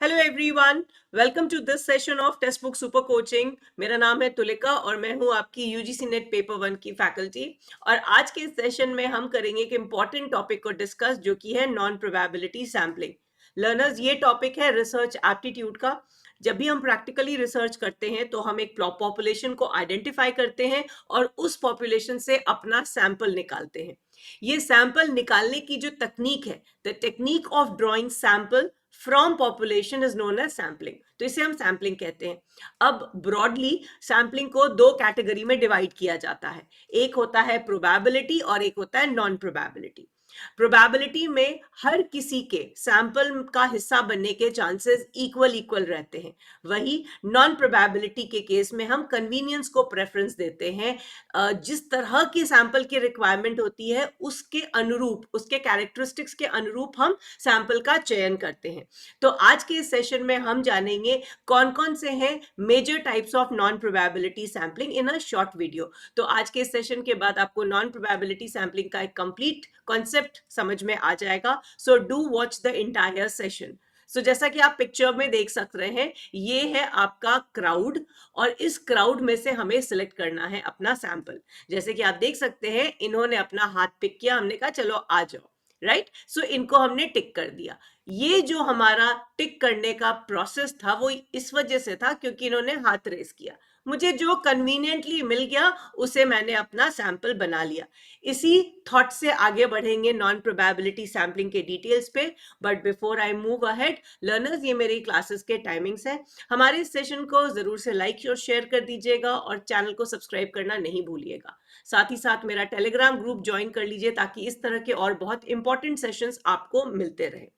Hello everyone, welcome to this session of text book super coaching. मेरा नाम है तुलिका और मैं हूं आपकी यूजीसी नेट पेपर 1 की फैकल्टी। और आज के इस सेशन में हम करेंगे एक इम्पॉर्टेंट टॉपिक को डिस्कस, जो कि है नॉन प्रोबेबिलिटी सैम्पलिंग। लर्नर्स, ये टॉपिक है रिसर्च एप्टीट्यूड का। जब भी हम प्रैक्टिकली रिसर्च करते हैं तो हम एक पॉपुलेशन को आइडेंटिफाई करते हैं और उस पॉपुलेशन से अपना सैंपल निकालते हैं। ये सैंपल निकालने की जो तकनीक है, the technique of drawing sample from population is known as sampling. तो इसे हम सैम्पलिंग कहते हैं। अब ब्रॉडली सैम्पलिंग को दो कैटेगरी में डिवाइड किया जाता है। एक होता है प्रोबेबिलिटी और एक होता है नॉन प्रोबेबिलिटी। प्रोबेबिलिटी में हर किसी के सैंपल का हिस्सा बनने के चांसेस इक्वल रहते हैं। वही नॉन प्रोबेबिलिटी के केस में हम कन्वीनियंस को प्रेफरेंस देते हैं। जिस तरह की सैंपल की रिक्वायरमेंट होती है उसके अनुरूप, उसके कैरेक्टरिस्टिक्स के अनुरूप हम सैंपल का चयन करते हैं। तो आज के इस सेशन में हम जानेंगे कौन कौन से हैं major types of non probability sampling in a short video. तो आज के इस सेशन के बाद आपको नॉन प्रोबेबिलिटी सैंपलिंग का एक कंप्लीट कॉन्सेप्ट समझ में आ जाएगा। So do watch the entire session. So जैसा कि आप पिक्चर में देख सकते रहे हैं, ये है आपका क्राउड और इस क्राउड में से हमें सिलेक्ट करना है अपना सैंपल। जैसे कि आप देख सकते हैं, इन्होंने अपना हाथ पिक किया, हमने कहा चलो आ जाओ, राइट। सो इनको हमने टिक कर दिया। ये जो हमारा टिक करने का प्रोसेस था वो इस वजह से था क्योंकि इन्होंने हाथ रेस किया। मुझे जो कन्वीनियंटली मिल गया उसे मैंने अपना सैंपल बना लिया। इसी थॉट से आगे बढ़ेंगे नॉन प्रोबेबिलिटी सैम्पलिंग के डिटेल्स पे। But before I move ahead learners, ये मेरी क्लासेस के टाइमिंग्स है। हमारे इस सेशन को जरूर से लाइक और शेयर कर दीजिएगा और चैनल को सब्सक्राइब करना नहीं भूलिएगा। साथ ही साथ मेरा टेलीग्राम ग्रुप ज्वाइन कर लीजिए ताकि इस तरह के और बहुत इंपॉर्टेंट सेशंस आपको मिलते रहे।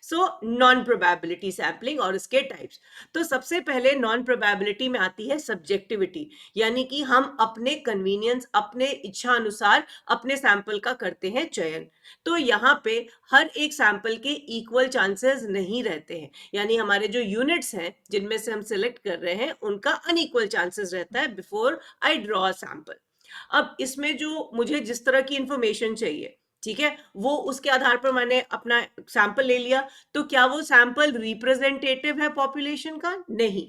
सो नॉन प्रोबेबिलिटी सैम्पलिंग और इसके टाइप्स। तो सबसे पहले नॉन प्रोबेबिलिटी में आती है सब्जेक्टिविटी, यानी कि हम अपने कन्वीनियंस, अपने इच्छा अनुसार अपने सैंपल का करते हैं चयन। तो यहाँ पे हर एक सैंपल के इक्वल चांसेस नहीं रहते हैं, यानी हमारे जो यूनिट्स हैं जिनमें से हम सिलेक्ट कर रहे हैं उनका अनइक्वल चांसेस रहता है before I draw a sample. अब इसमें जो मुझे जिस तरह की इंफॉर्मेशन चाहिए, ठीक है, वो उसके आधार पर मैंने अपना सैंपल ले लिया। तो क्या वो सैंपल रिप्रेजेंटेटिव है पॉपुलेशन का? नहीं।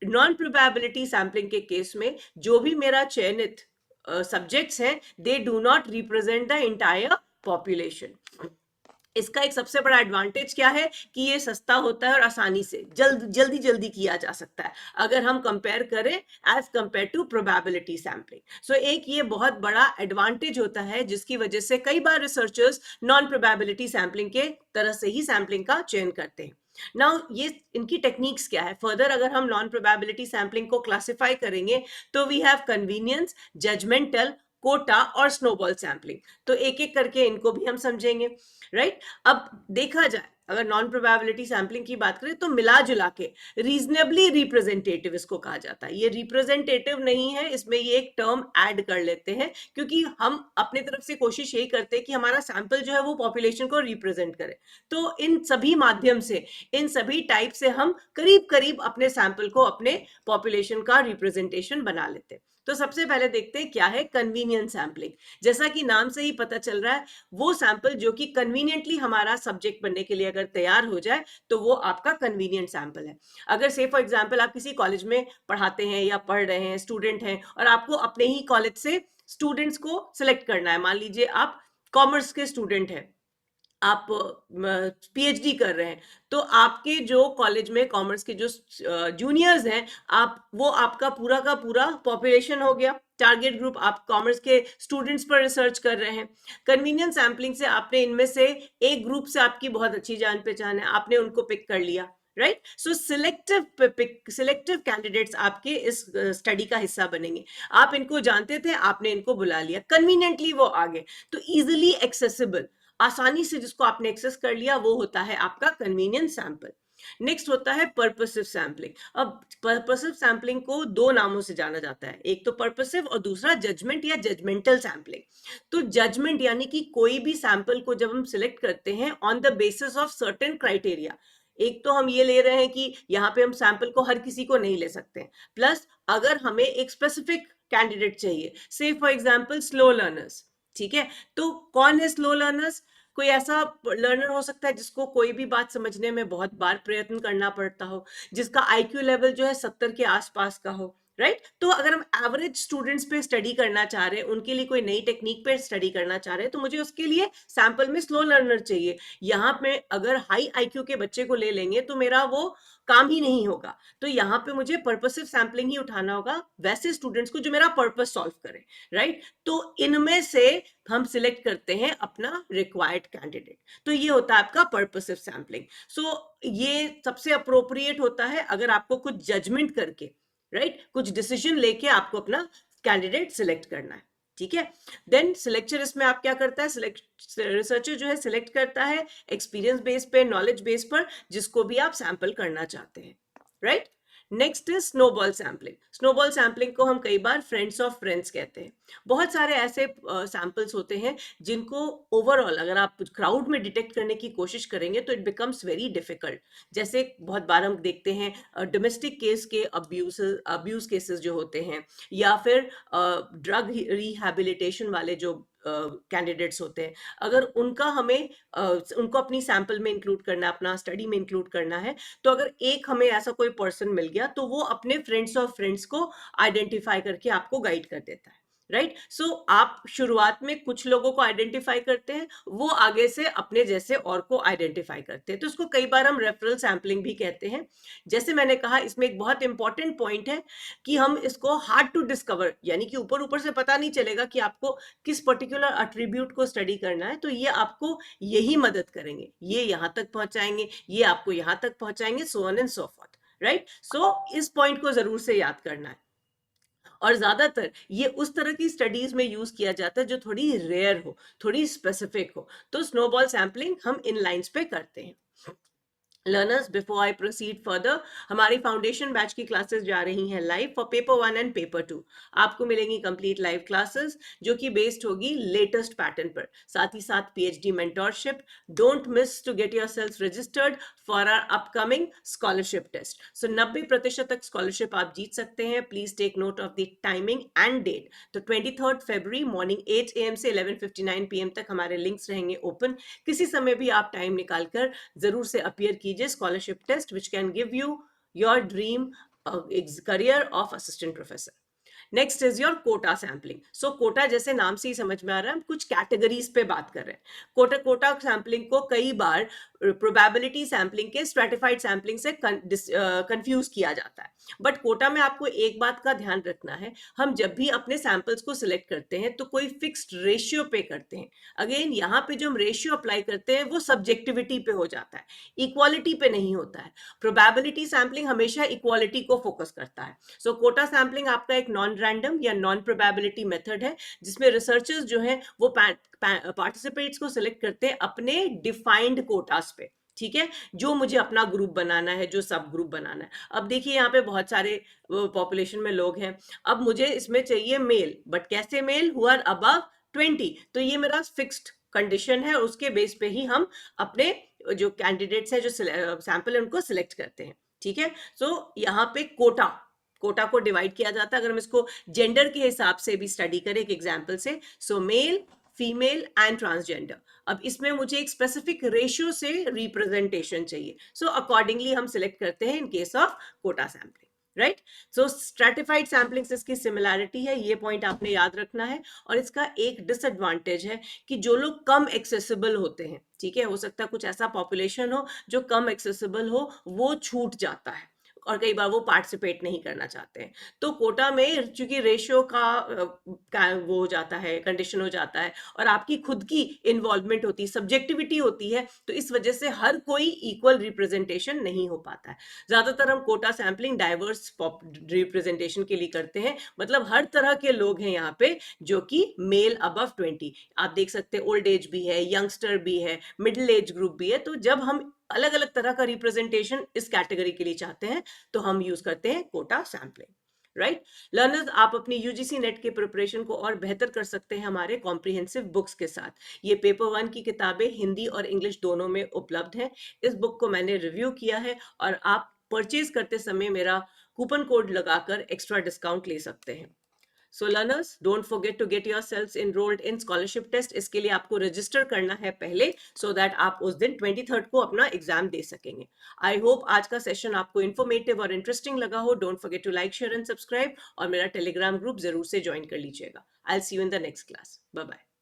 नॉन प्रोबेबिलिटी सैंपलिंग के केस में जो भी मेरा चयनित सब्जेक्ट्स हैं, they do not represent the entire population. इसका एक सबसे बड़ा एडवांटेज क्या है कि ये सस्ता होता है और आसानी से जल्दी किया जा सकता है अगर हम कंपेयर करें as compare to probability sampling. So एक ये बहुत बड़ा एडवांटेज होता है जिसकी वजह से कई बार रिसर्चर्स नॉन प्रोबेबिलिटी सैम्पलिंग के तरह से ही सैम्पलिंग का चयन करते हैं। नाउ ये इनकी टेक्निक्स क्या है, फर्दर अगर हम नॉन प्रोबेबिलिटी सैम्पलिंग को क्लासिफाई करेंगे तो we have convenience, judgmental, quota और स्नोबॉल सैम्पलिंग। तो एक एक करके इनको भी हम समझेंगे, राइट। अब देखा जाए, अगर नॉन प्रोबेबिलिटी सैम्पलिंग की बात करें तो मिला जुला के रीजनेबली रिप्रेजेंटेटिव इसको कहा जाता है। ये रिप्रेजेंटेटिव नहीं है, इसमें ये एक टर्म ऐड कर लेते हैं क्योंकि हम अपने तरफ से कोशिश यही करते हैं कि हमारा सैंपल जो है वो पॉपुलेशन को रिप्रेजेंट करे। तो इन सभी माध्यम से, इन सभी टाइप से हम करीब करीब अपने सैंपल को अपने पॉपुलेशन का रिप्रेजेंटेशन बना लेते हैं। तो सबसे पहले देखते हैं क्या है कन्वीनियंस सैम्पलिंग। जैसा कि नाम से ही पता चल रहा है, वो सैंपल जो कि कन्वीनियंटली हमारा सब्जेक्ट बनने के लिए अगर तैयार हो जाए तो वो आपका कन्वीनियंट सैंपल है। अगर से फॉर एग्जांपल आप किसी कॉलेज में पढ़ाते हैं या पढ़ रहे हैं, स्टूडेंट हैं, और आपको अपने ही कॉलेज से स्टूडेंट्स को सिलेक्ट करना है। मान लीजिए आप कॉमर्स के स्टूडेंट हैं, आप पीएचडी कर रहे हैं, तो आपके जो कॉलेज में कॉमर्स के जो जूनियर्स हैं, आप वो आपका पूरा का पूरा पॉपुलेशन हो गया, टारगेट ग्रुप। आप कॉमर्स के स्टूडेंट्स पर रिसर्च कर रहे हैं। कन्वीनियंस सैम्पलिंग से आपने इनमें से एक ग्रुप से आपकी बहुत अच्छी जान पहचान है, आपने उनको पिक कर लिया, राइट। सो सिलेक्टिव कैंडिडेट्स आपके इस स्टडी का हिस्सा बनेंगे। आप इनको जानते थे, आपने इनको बुला लिया, कन्वीनियंटली वो आ गए। तो इजिली एक्सेसिबल, आसानी से जिसको आपने एक्सेस कर लिया, वो होता है आपका कन्वीनियंट सैंपल। नेक्स्ट होता है पर्पसिव सैम्पलिंग। अब पर्पसिव सैम्पलिंग को दो नामों से जाना जाता है, एक तो पर्पसिव और दूसरा जजमेंट या जजमेंटल सैम्पलिंग। तो जजमेंट यानी कि कोई भी सैंपल को जब हम सिलेक्ट करते हैं on the basis of certain criteria. एक तो हम ये ले रहे हैं कि यहाँ पे हम सैंपल को हर किसी को नहीं ले सकते, प्लस अगर हमें एक स्पेसिफिक कैंडिडेट चाहिए, से फॉर एग्जाम्पल स्लो लर्नर्स, ठीक है। तो कौन है स्लो लर्नर्स? कोई ऐसा लर्नर हो सकता है जिसको कोई भी बात समझने में बहुत बार प्रयत्न करना पड़ता हो, जिसका आईक्यू लेवल जो है 70 के आसपास का हो, राइट? तो अगर हम एवरेज स्टूडेंट्स पे स्टडी करना चाह रहे हैं, उनके लिए कोई नई टेक्निक पे स्टडी करना चाह रहे हैं, तो मुझे उसके लिए सैंपल में स्लो लर्नर चाहिए। यहाँ पे अगर हाई आईक्यू के बच्चे को ले लेंगे तो मेरा वो काम ही नहीं होगा। तो यहाँ पे मुझे पर्पसिव सैम्पलिंग ही उठाना होगा, वैसे स्टूडेंट्स को जो मेरा पर्पस सॉल्व करे, राइट? तो इनमें से हम सिलेक्ट करते हैं अपना रिक्वायर्ड कैंडिडेट। तो ये होता है आपका पर्पसिव सैम्पलिंग। सो ये सबसे अप्रोप्रिएट होता है अगर आपको कुछ जजमेंट करके, राइट, कुछ डिसीजन लेके आपको अपना कैंडिडेट सिलेक्ट करना है, ठीक है? देन सिलेक्चर इसमें आप क्या करता है, रिसर्चर जो है सिलेक्ट करता है एक्सपीरियंस बेस पे, नॉलेज बेस पर, जिसको भी आप सैंपल करना चाहते हैं, right? Next is snowball sampling. Snowball sampling को हम कई बार फ्रेंड्स ऑफ फ्रेंड्स कहते हैं। बहुत सारे ऐसे सैंपल्स होते हैं जिनको ओवरऑल अगर आप क्राउड में डिटेक्ट करने की कोशिश करेंगे तो इट बिकम्स वेरी डिफिकल्ट। जैसे बहुत बार हम देखते हैं डोमेस्टिक केस के अब्यूज केसेस जो होते हैं, या फिर ड्रग रिहैबिलिटेशन वाले जो कैंडिडेट्स होते हैं, अगर उनका हमें उनको अपनी सैंपल में इंक्लूड करना है, अपना स्टडी में इंक्लूड करना है, तो अगर एक हमें ऐसा कोई पर्सन मिल गया तो वो अपने फ्रेंड्स ऑफ फ्रेंड्स को आइडेंटिफाई करके आपको गाइड कर देता है, राइट? सो आप शुरुआत में कुछ लोगों को आइडेंटिफाई करते हैं, वो आगे से अपने जैसे और को आइडेंटिफाई करते हैं, तो इसको कई बार हम रेफरल सैम्पलिंग भी कहते हैं। जैसे मैंने कहा, इसमें एक बहुत इंपॉर्टेंट पॉइंट है कि हम इसको हार्ड टू डिस्कवर, यानी कि ऊपर ऊपर से पता नहीं चलेगा कि आपको किस पर्टिकुलर अट्रीब्यूट को स्टडी करना है, तो ये आपको यही मदद करेंगे, ये यहाँ तक पहुंचाएंगे, ये आपको यहाँ तक पहुंचाएंगे, so on and so forth, right? So इस पॉइंट को जरूर से याद करना है। और ज्यादातर ये उस तरह की स्टडीज में यूज किया जाता है जो थोड़ी रेयर हो, थोड़ी स्पेसिफिक हो। तो स्नोबॉल सैम्पलिंग हम इन लाइंस पे करते हैं। Learners, before I proceed further, हमारी फाउंडेशन बैच की क्लासेस जा रही हैं live for paper 1 and paper 2। आपको मिलेंगी कंप्लीट लाइव क्लासेस जो कि बेस्ड होगी लेटेस्ट पैटर्न पर, साथ ही साथ PhD mentorship. Don't miss to get yourself registered for our upcoming scholarship test. So 90% तक स्कॉलरशिप आप जीत सकते हैं। Please take note of the timing and date. तो 23 फरवरी मॉर्निंग 8 AM से 11:59 PM तक हमारे लिंक्स रहेंगे ओपन। किसी समय भी आप टाइम निकालकर जरूर से अपीयर कीजिए scholarship test, which can give you your dream career of assistant professor. Next is your quota sampling. So quota जैसे नाम से ही समझ में आ रहा है, हम कुछ कैटेगरीज पे बात कर रहे हैं। कोटा सैम्पलिंग को कई बार प्रोबेबिलिटी सैम्पलिंग के स्ट्रेटिफाइड सैम्पलिंग से कंफ्यूज किया जाता है। बट कोटा में आपको एक बात का ध्यान रखना है, हम जब भी अपने सैंपल्स को सिलेक्ट करते हैं तो कोई फिक्स्ड रेशियो पे करते हैं। अगेन यहाँ पे जो हम रेशियो अप्लाई करते हैं वो सब्जेक्टिविटी पे हो जाता है, इक्वालिटी पे नहीं होता है। प्रोबेबिलिटी सैम्पलिंग हमेशा इक्वालिटी को फोकस करता है। सो कोटा सैम्पलिंग आपका एक नॉन रैंडम या नॉन प्रोबेबिलिटी मेथड है, जिसमें रिसर्चर्स जो है वो पार्टिसिपेट्स को सिलेक्ट करते हैं अपने डिफाइंड कोटास पे, ठीक है, जो मुझे अपना ग्रुप बनाना है, जो सब ग्रुप बनाना है। अब देखिए यहाँ पे बहुत सारे पॉपुलेशन में लोग हैं, अब मुझे इसमें चाहिए मेल, बट कैसे मेल, हु आर अबव 20। तो ये मेरा फिक्स्ड कंडीशन है, उसके बेस पे ही हम अपने जो कैंडिडेट्स है, जो सैंपल है, उनको सिलेक्ट करते हैं, ठीक है? सो यहाँ पे कोटा को डिवाइड किया जाता है। अगर हम इसको जेंडर के हिसाब से भी स्टडी करें एक एग्जाम्पल से, सो मेल, फीमेल एंड ट्रांसजेंडर। अब इसमें मुझे एक स्पेसिफिक रेशियो से रिप्रेजेंटेशन चाहिए, सो अकॉर्डिंगली हम सिलेक्ट करते हैं in case of quota sampling, right? So stratified sampling से इसकी सिमिलैरिटी है, ये पॉइंट आपने याद रखना है। और इसका एक डिसएडवांटेज है कि जो लोग कम एक्सेसिबल होते हैं, ठीक है, हो सकता है कुछ ऐसा पॉपुलेशन हो जो कम एक्सेसिबल हो, वो छूट जाता है और कई बार वो पार्टिसिपेट नहीं करना चाहते हैं। तो कोटा में चूंकि रेशियो का वो हो जाता है, कंडीशन हो जाता है, और आपकी खुद की इन्वॉल्वमेंट होती है, सब्जेक्टिविटी होती है, तो इस वजह से हर कोई इक्वल रिप्रेजेंटेशन नहीं हो पाता है। ज्यादातर हम कोटा सैम्पलिंग डाइवर्स रिप्रेजेंटेशन के लिए करते हैं, मतलब हर तरह के लोग हैं यहाँ पे जो कि मेल अबव 20। आप देख सकते हैं ओल्ड एज भी है, यंगस्टर भी है, मिडिल एज ग्रुप भी है। तो जब हम अलग अलग तरह का रिप्रेजेंटेशन इस कैटेगरी के लिए चाहते हैं तो हम यूज करते हैं कोटा सैम्पलिंग, राइट? लर्नर्स, आप अपनी यूजीसी नेट के प्रिपरेशन को और बेहतर कर सकते हैं हमारे कॉम्प्रिहेंसिव बुक्स के साथ। ये पेपर 1 की किताबें हिंदी और इंग्लिश दोनों में उपलब्ध हैं। इस बुक को मैंने रिव्यू किया है और आप परचेज करते समय मेरा कूपन कोड लगाकर एक्स्ट्रा डिस्काउंट ले सकते हैं। So learners, don't forget to get yourselves enrolled in scholarship test. इसके लिए आपको रजिस्टर करना है पहले, सो दैट आप उस दिन 23rd को अपना एग्जाम दे सकेंगे. आई होप आज का सेशन आपको इन्फॉर्मेटिव और इंटरेस्टिंग लगा हो. Don't forget to like, share and subscribe, और मेरा टेलीग्राम ग्रुप जरूर से ज्वाइन कर लीजिएगा. I will see you in the next class. Bye bye.